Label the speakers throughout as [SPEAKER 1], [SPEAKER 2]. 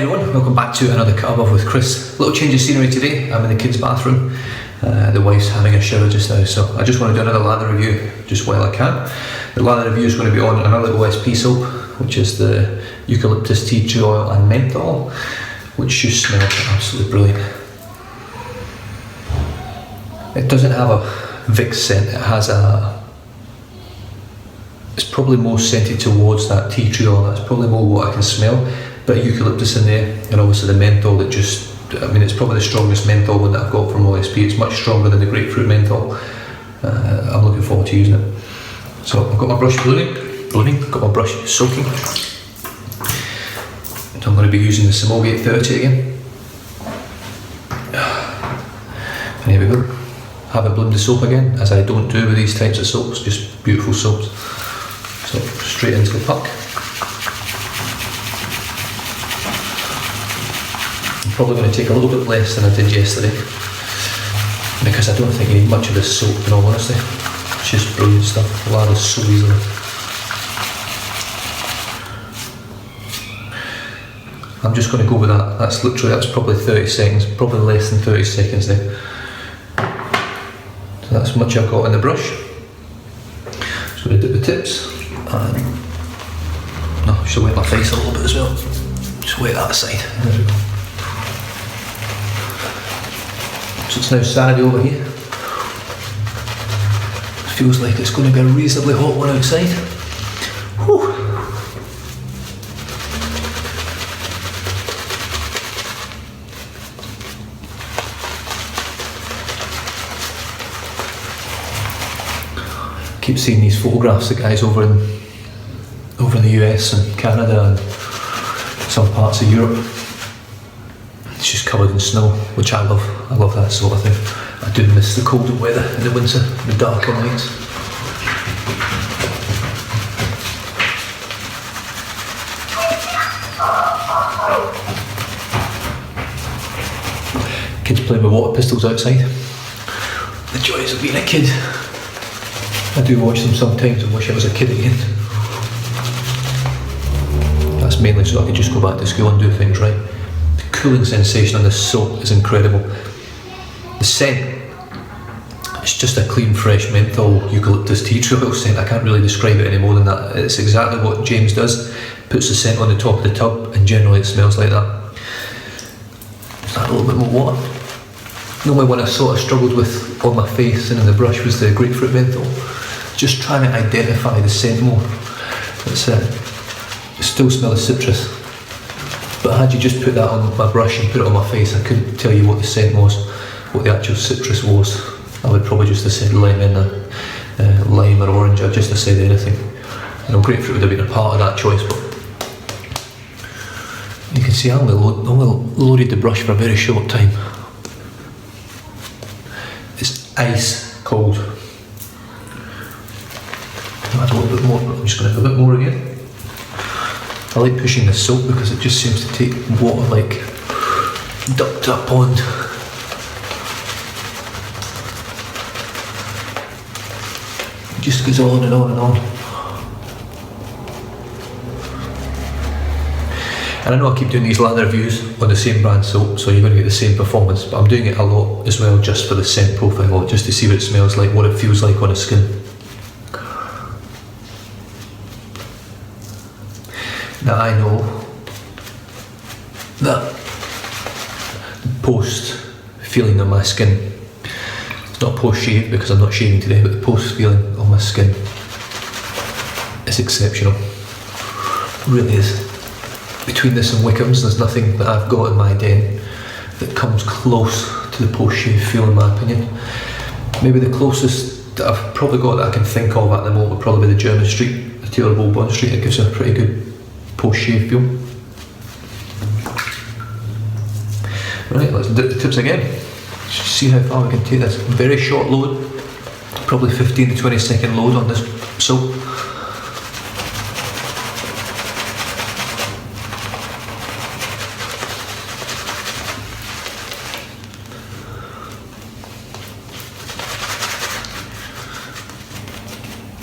[SPEAKER 1] everyone, welcome back to another Cut Above with Chris. Little change of scenery today. I'm in the kids' bathroom. The wife's having a shower just now, so I just want to do another lather review just while I can. The lather review is going to be on another OSP soap, which is the Eucalyptus tea tree oil and menthol, which just smells absolutely brilliant. It doesn't have a Vicks scent, it has it's probably more scented towards that tea tree oil. That's probably more what I can smell. Bit of eucalyptus in there, and obviously the menthol that it's probably the strongest menthol one that I've got from OSP. It's much stronger than the grapefruit menthol. I'm looking forward to using it. So I've got my brush ballooning, got my brush soaking. So I'm going to be using the Simobi 830 again. And here we go. Haven't bloomed the soap again, as I don't do with these types of soaps, just beautiful soaps. So straight into the puck. I'm probably going to take a little bit less than I did yesterday, because I don't think you need much of this soap, in all honesty. It's just brilliant stuff, lathers so easily. I'm just going to go with that. That's probably 30 seconds, probably less than 30 seconds there. So that's much I've got in the brush. Just going to dip the tips, and I should wet my face a little bit as well. Just wet that aside. There we go. So it's now Saturday over here. It feels like it's going to be a reasonably hot one outside. Whew. I keep seeing these photographs of guys over in the US and Canada and some parts of Europe. It's just covered in snow, which I love. I love that sort of thing. I do miss the colder weather in the winter, the darker nights. Kids playing with water pistols outside. The joys of being a kid. I do watch them sometimes and wish I was a kid again. That's mainly so I can just go back to school and do things right. The cooling sensation on this soap is incredible. The scent, it's just a clean, fresh menthol eucalyptus tea tree oil scent. I can't really describe it any more than that. It's exactly what James does. Puts the scent on the top of the tub, and generally it smells like that. Just add a little bit more water. The only one I sort of struggled with on my face and in the brush was the grapefruit menthol. Just trying to identify the scent more. It still smells of citrus, but had you just put that on my brush and put it on my face, I couldn't tell you what the scent was, what the actual citrus was. I would probably just have said lemon, lime or orange. I'd just have said anything. You know, grapefruit would have been a part of that choice, but you can see I only loaded the brush for a very short time. It's ice cold. Add a little bit more, but I'm just going to have a bit more again. I like pushing the soap because it just seems to take water like ducked up pond. It just goes on and on and on. And I know I keep doing these lather reviews on the same brand soap, so you're going to get the same performance, but I'm doing it a lot as well just for the scent profile, just to see what it smells like, what it feels like on the skin. Now I know that post feeling on my skin, it's not post shave because I'm not shaving today, but the post feeling on my skin is exceptional. It really is. Between this and Wickham's, there's nothing that I've got in my den that comes close to the post shave feel, in my opinion. Maybe the closest that I've probably got that I can think of at the moment would probably be the German Street, the Taylor Bowl Bond Street. It gives a pretty good post-shave feel. Right, let's dip the tips again. Just see how far we can take this. Very short load, probably 15 to 20 second load on this soap.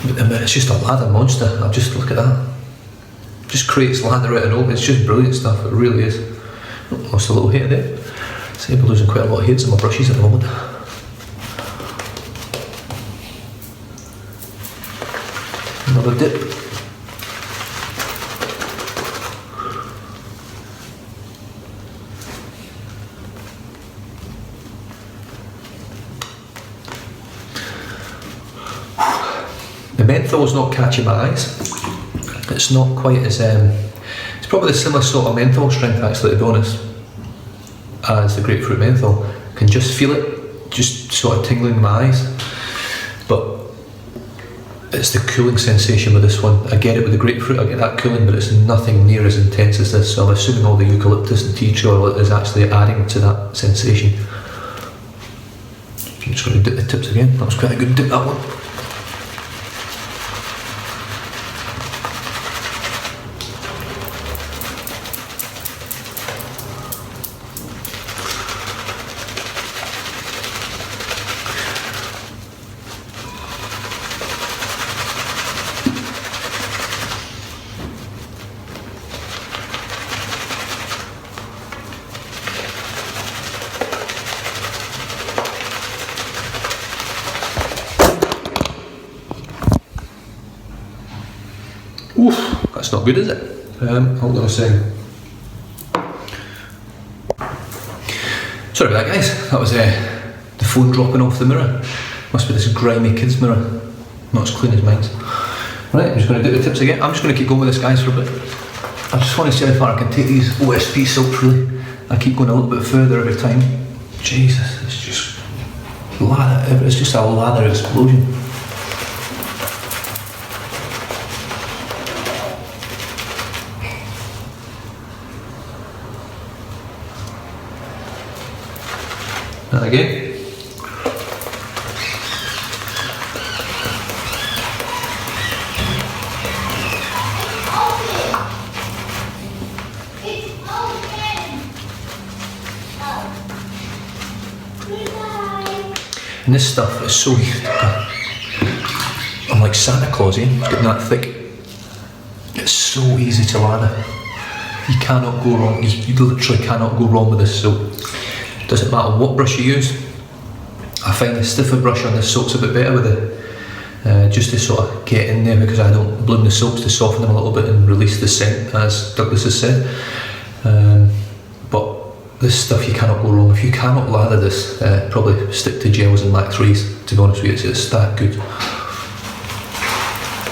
[SPEAKER 1] But it's just a lather monster. Just look at that. Just creates lather out of nowhere. It's just brilliant stuff. It really is. Lost a little hair there. See, I'm losing quite a lot of hairs on my brushes at the moment. Another dip. The menthol is not catching my eyes. It's not quite as, it's probably a similar sort of menthol strength actually, to be honest, as the grapefruit menthol. I can just feel it, just sort of tingling in my eyes. But it's the cooling sensation with this one. I get it with the grapefruit, I get that cooling, but it's nothing near as intense as this. So I'm assuming all the eucalyptus and tea tree oil is actually adding to that sensation. I'm just going to dip the tips again. That was quite a good dip, that one. Oof, that's not good, is it? Hold on a second. Sorry about that, guys. That was the phone dropping off the mirror. Must be this grimy kid's mirror. Not as clean as mine's. Right, I'm just going to do the tips again. I'm just going to keep going with this, guys, for a bit. I just want to see how far I can take these OSP silks, really. I keep going a little bit further every time. Jesus, it's just lather. It's just a lather explosion. And again. And this stuff is so easy. I'm like Santa Claus, eh? It's getting that thick. It's so easy to lather. You cannot go wrong. You literally cannot go wrong with this soap. Doesn't matter what brush you use. I find the stiffer brush on this soap's a bit better with it, just to sort of get in there, because I don't bloom the soaps to soften them a little bit and release the scent, as Douglas has said. But this stuff you cannot go wrong. If you cannot lather this, probably stick to gels and Mac 3s, to be honest with you. It's that good.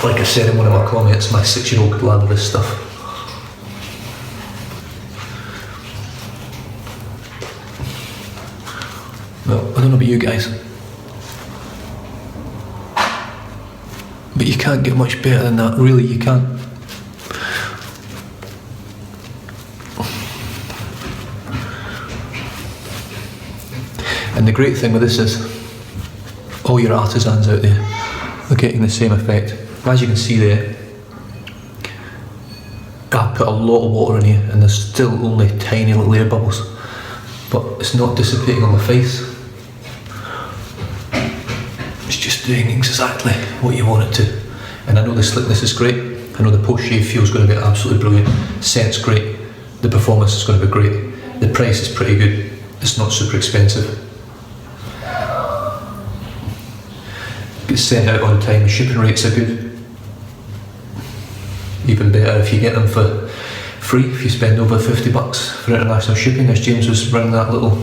[SPEAKER 1] Like I said in one of my comments, my 6-year-old could lather this stuff. Well, I don't know about you guys, but you can't get much better than that, really, you can't. And the great thing with this is, all your artisans out there are getting the same effect. As you can see there, I put a lot of water in here and there's still only tiny little air bubbles, but it's not dissipating on my face. It's just doing exactly what you want it to. And I know the slickness is great. I know the post-shave feel is going to be absolutely brilliant. Scent's great. The performance is going to be great. The price is pretty good. It's not super expensive. Gets sent out on time. Shipping rates are good. Even better if you get them for free, if you spend over $50 for international shipping, as James was running that little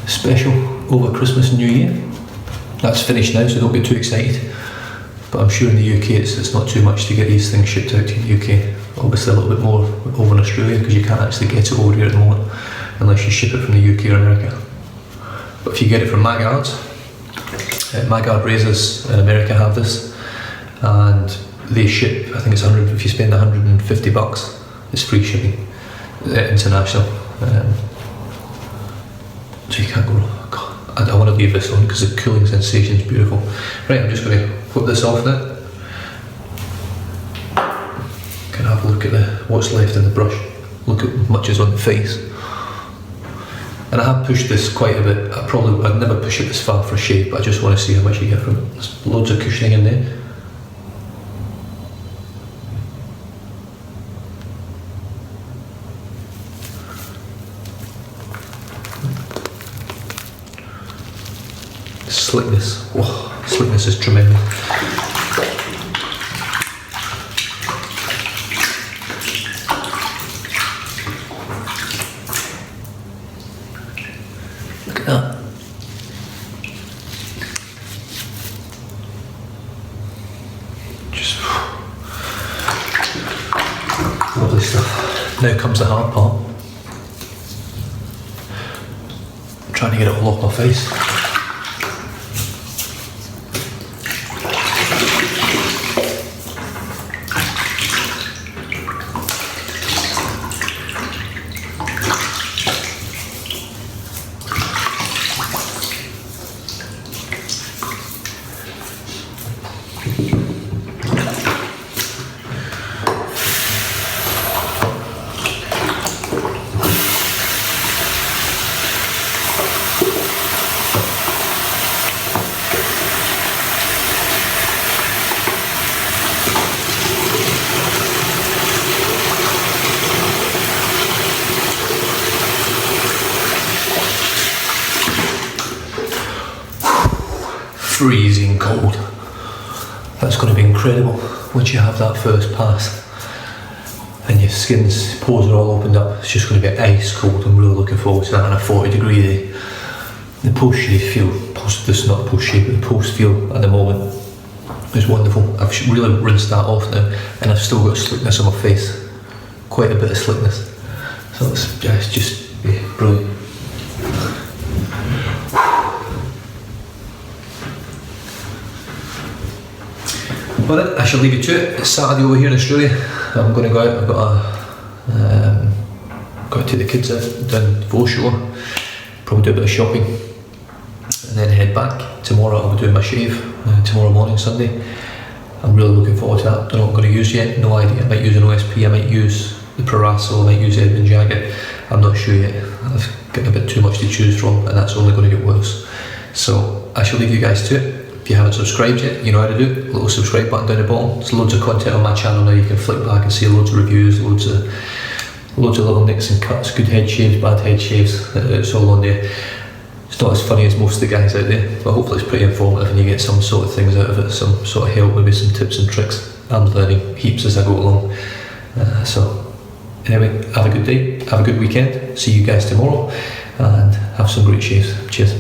[SPEAKER 1] special over Christmas and New Year. That's finished now, so don't get too excited. But I'm sure in the UK it's not too much to get these things shipped out to the UK. Obviously a little bit more over in Australia, because you can't actually get it over here at the moment unless you ship it from the UK or America. But if you get it from Magard's, Magard razors in America have this, and they ship, I think it's 100, if you spend $150, it's free shipping, international. So you can't go wrong. God, I want to leave this on because the cooling sensation is beautiful. Right, I'm just going to flip this off now. Can have a look at what's left in the brush. Look at much is on the face. And I have pushed this quite a bit. I'd never push it this far for a shave, but I just want to see how much you get from it. There's loads of cushioning in there. Slickness, oh, slickness is tremendous. Look at that. Just lovely stuff. Now comes the hard part. I'm trying to get it all off my face. Freezing cold. That's going to be incredible once you have that first pass and your skin's pores are all opened up. It's just going to be ice cold. I'm really looking forward to that on a 40-degree day. The post shave feel, this is not post shave, but the post feel at the moment is wonderful. I've really rinsed that off now and I've still got slickness on my face, quite a bit of slickness. So it's just brilliant. But I shall leave you to it. It's Saturday over here in Australia. I'm going to go out. I've got to take the kids out down foreshore, probably do a bit of shopping, and then head back. Tomorrow I'll be doing my shave. Tomorrow morning, Sunday. I'm really looking forward to that. Don't know what I'm going to use yet. No idea. I might use an OSP. I might use the Parasso. I might use Edwin Jacket. I'm not sure yet. I've got a bit too much to choose from, and that's only going to get worse. So I shall leave you guys to it. If you haven't subscribed yet, you know how to do it. Little subscribe button down the bottom. There's loads of content on my channel now. You can flick back and see loads of reviews, loads of little nicks and cuts, good head shaves, bad head shaves. It's all on there. It's not as funny as most of the guys out there, but hopefully it's pretty informative and you get some sort of things out of it, some sort of help, maybe some tips and tricks. I'm learning heaps as I go along. So anyway, have a good day, have a good weekend. See you guys tomorrow and have some great shaves. Cheers.